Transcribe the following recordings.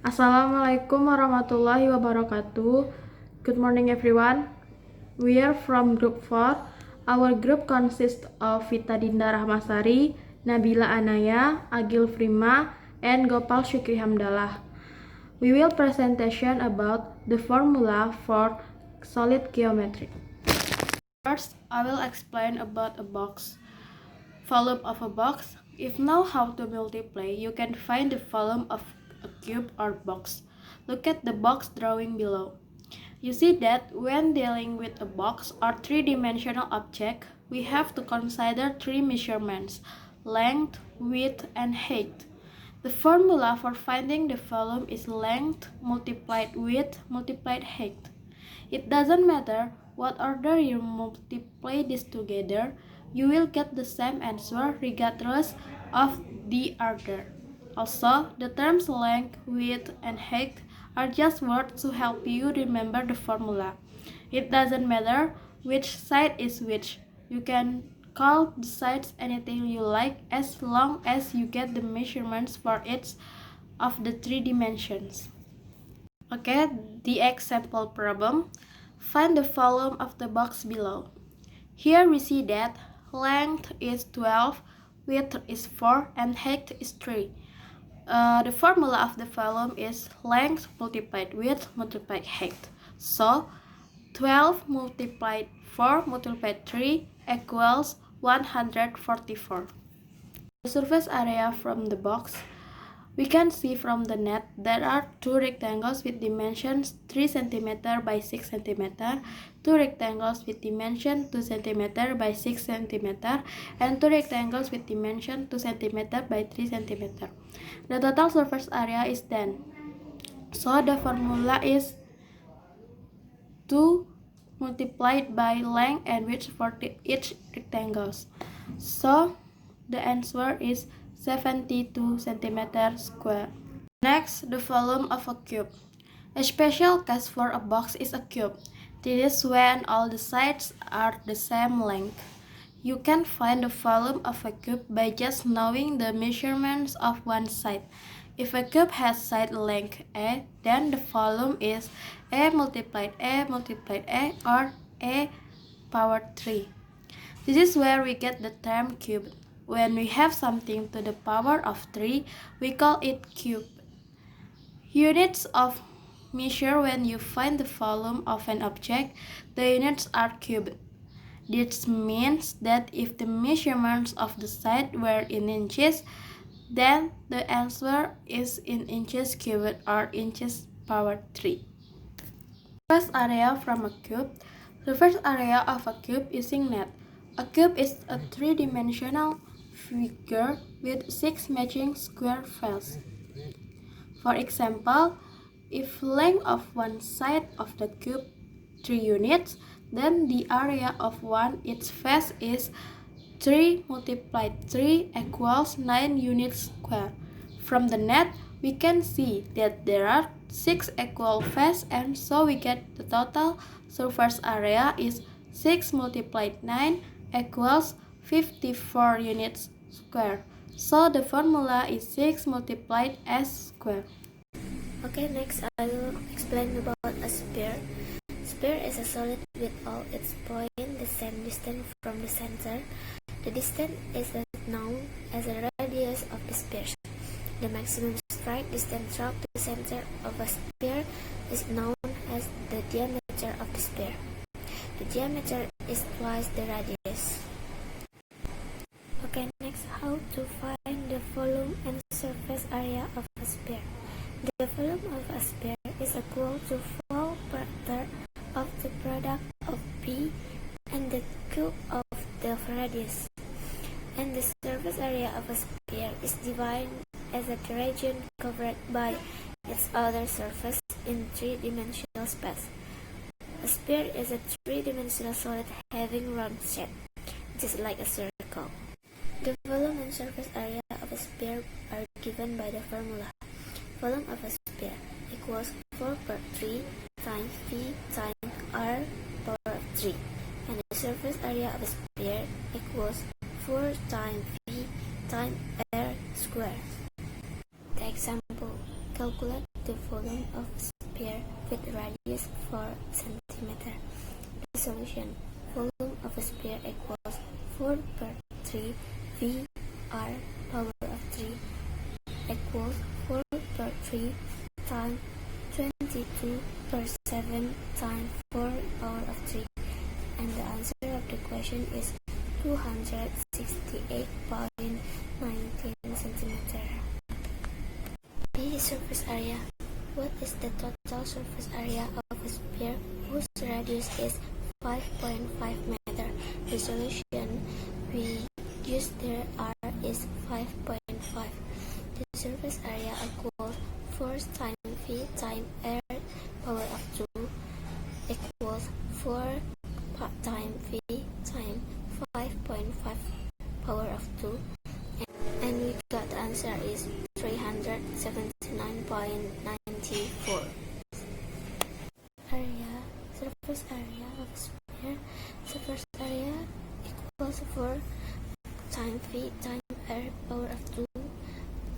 Assalamualaikum warahmatullahi wabarakatuh. Good morning everyone. We are from group 4. Our group consists of Vita Dinda Rahmasari, Nabila Anaya, Agil Frima, and Gopal Shukri Hamdalah. We will presentation about the formula for solid geometry. First, I will explain about a box. Volume of a box. If know how to multiply, you can find the volume of a cube or box. Look at the box drawing below. You see that when dealing with a box or three-dimensional object, we have to consider three measurements: length, width, and height. The formula for finding the volume is length multiplied width multiplied height. It doesn't matter what order you multiply this together, you will get the same answer regardless of the order. Also, the terms length, width, and height are just words to help you remember the formula. It doesn't matter which side is which. You can call the sides anything you like as long as you get the measurements for each of the three dimensions. Okay, the example problem. Find the volume of the box below. Here we see that length is 12, width is 4, and height is 3. The formula of the volume is length multiplied width multiplied height. So, 12 multiplied 4 multiplied 3 equals 144. The surface area from the box. We can see from the net there are two rectangles with dimensions 3 cm by 6 cm, two rectangles with dimension 2 cm by 6 cm, and two rectangles with dimension 2 cm by 3 cm. The total surface area is 10. So the formula is 2 multiplied by length and width for each rectangles. So the answer is 72 cm square. Next, the volume of a cube. A special case for a box is a cube. This is when all the sides are the same length. You can find the volume of a cube by just knowing the measurements of one side. If a cube has side length A, then the volume is A multiplied A multiplied A, or A power 3. This is where we get the term cube. When we have something to the power of 3, we call it cube. Units of measure when you find the volume of an object, the units are cubed. This means that if the measurements of the side were in inches, then the answer is in inches cubed or inches power 3. Surface area from a cube. Surface area of a cube using net. A cube is a three-dimensional figure with 6 matching square faces. For example, if length of one side of the cube 3 units, then the area of one each face is 3 multiplied 3 equals 9 units square. From the net, we can see that there are 6 equal faces, and so we get the total surface area is 6 multiplied 9 equals 54 units square. So the formula is 6 multiplied s square. Okay, next I will explain about a sphere. Sphere is a solid with all its points the same distance from the center. The distance is known as the radius of the sphere. The maximum straight distance through the center of a sphere is known as the diameter of the sphere. The diameter is twice the radius. Okay, next, how to find the volume and surface area of a sphere. The volume of a sphere is equal to 4 per third of the product of B and the cube of the radius. And the surface area of a sphere is defined as the region covered by its outer surface in three-dimensional space. A sphere is a three-dimensional solid having round shape, just like a circle. The volume and surface area of a sphere are given by the formula. Volume of a sphere equals 4 per 3 times V times R power of 3, and the surface area of a sphere equals 4 times V times R squared. The example: calculate the volume of a sphere with radius 4 cm. The solution: volume of a sphere equals 4 per 3 V r power of 3 equals 4 per 3 times 22 per 7 times 4 power of 3, and the answer of the question is 268.19 centimeter. B. Surface area. What is the total surface area of a sphere whose radius is 5.5 meter? The solution we use there is 5.5. The surface area equals 4 times V times r power of 2 equals 4 times V times 5.5 power of 2, and we got the answer is 379.94. Surface area of a sphere. Surface area equals 4 times V times r power of 2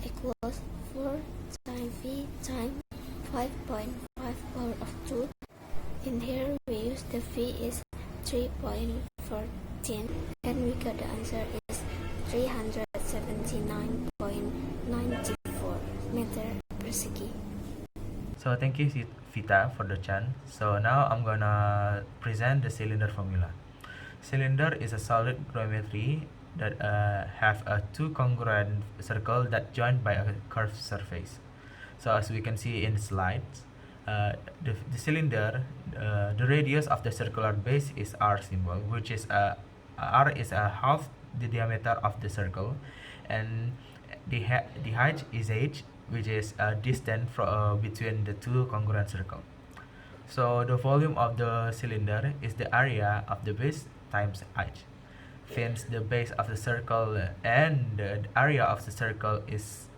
equals 4 times V times 5.5 power of 2. In here we use the V is 3.14, and we got the answer is 379.94 meter per second. So thank you Vita for the chant. So now I'm gonna present the cylinder formula. Cylinder is a solid geometry that have a two congruent circle that joined by a curved surface. So as we can see in the slides, the cylinder, the radius of the circular base is r symbol, which is r is a half the diameter of the circle, and the height is h, which is a distance between the two congruent circles. So the volume of the cylinder is the area of the base times height. Since the base of the circle and the area of the circle is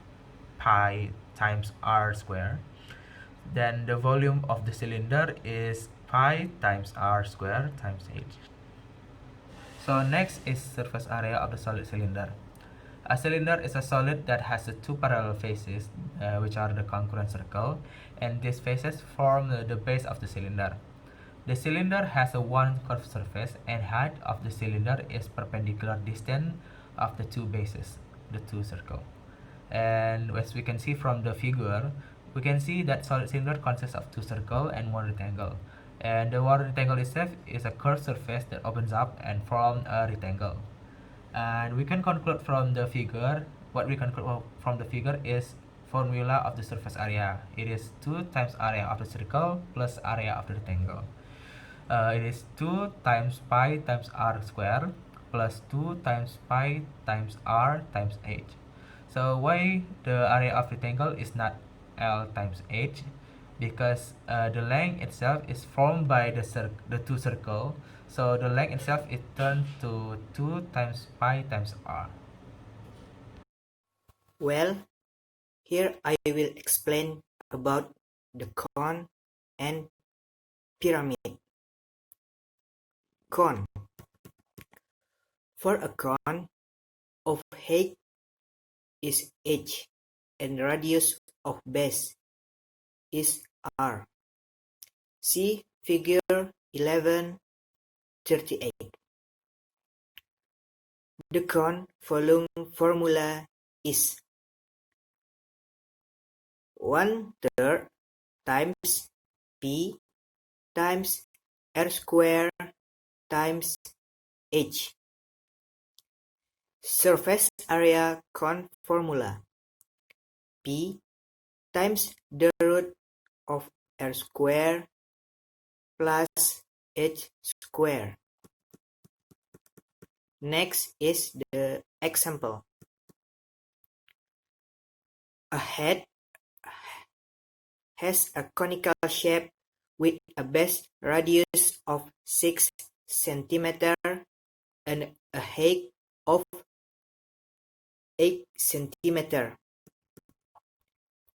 pi times r square, then the volume of the cylinder is pi times r square times h. So next is surface area of the solid cylinder. A cylinder is a solid that has two parallel faces, which are the congruent circle, and these faces form the base of the cylinder. The cylinder has a one curved surface, and height of the cylinder is perpendicular distance of the two bases, the two circles. And as we can see from the figure, we can see that solid cylinder consists of two circles and one rectangle. And the one rectangle itself is a curved surface that opens up and forms a rectangle. And we can conclude from the figure, what we conclude from the figure is formula of the surface area. It is 2 times area of the circle plus area of the rectangle. It is 2 times pi times r square plus 2 times pi times r times h. So why the area of rectangle is not L times h? Because the length itself is formed by the two circles, so the length itself is turned to 2 times pi times r. Well, here I will explain about the cone and pyramid. Cone. For a cone of height is h and radius of base is r. See figure 11:38. The cone volume formula is 1/3 times P times R square times H. Surface area cone formula: P times the root of R square plus H square. Next is the example. A head has a conical shape with a base radius of 6 cm and a height of 8 cm.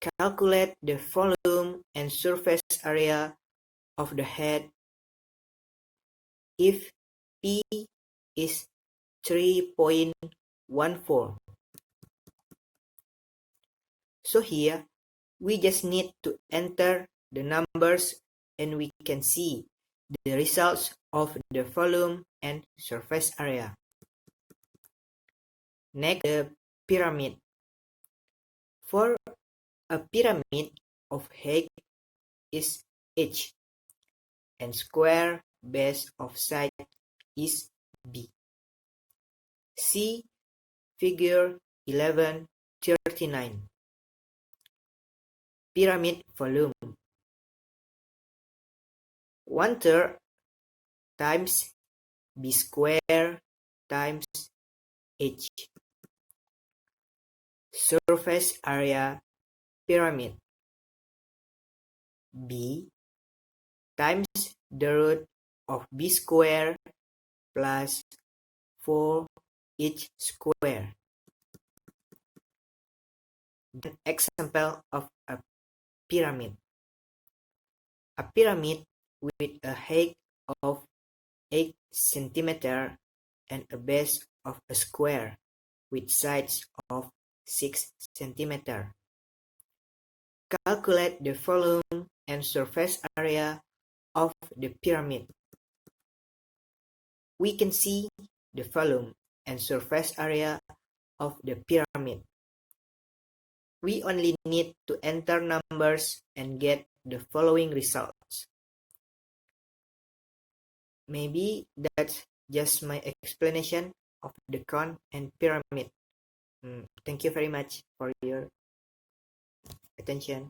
Calculate the volume and surface area of the head if P is 3.14. So here We just need to enter the numbers and we can see the results of the volume and surface area. Next, the pyramid. For a pyramid of height is h and square base of side is b. See figure 1139. Pyramid volume. 1/3 times b square times h. Surface area pyramid. B times the root of b square plus 4h square. An example of a pyramid. A pyramid with a height of 8 cm and a base of a square with sides of 6 cm. Calculate the volume and surface area of the pyramid. We can see the volume and surface area of the pyramid. We only need to enter numbers and get the following results. Maybe that's just my explanation of the cone and pyramid. Thank you very much for your attention.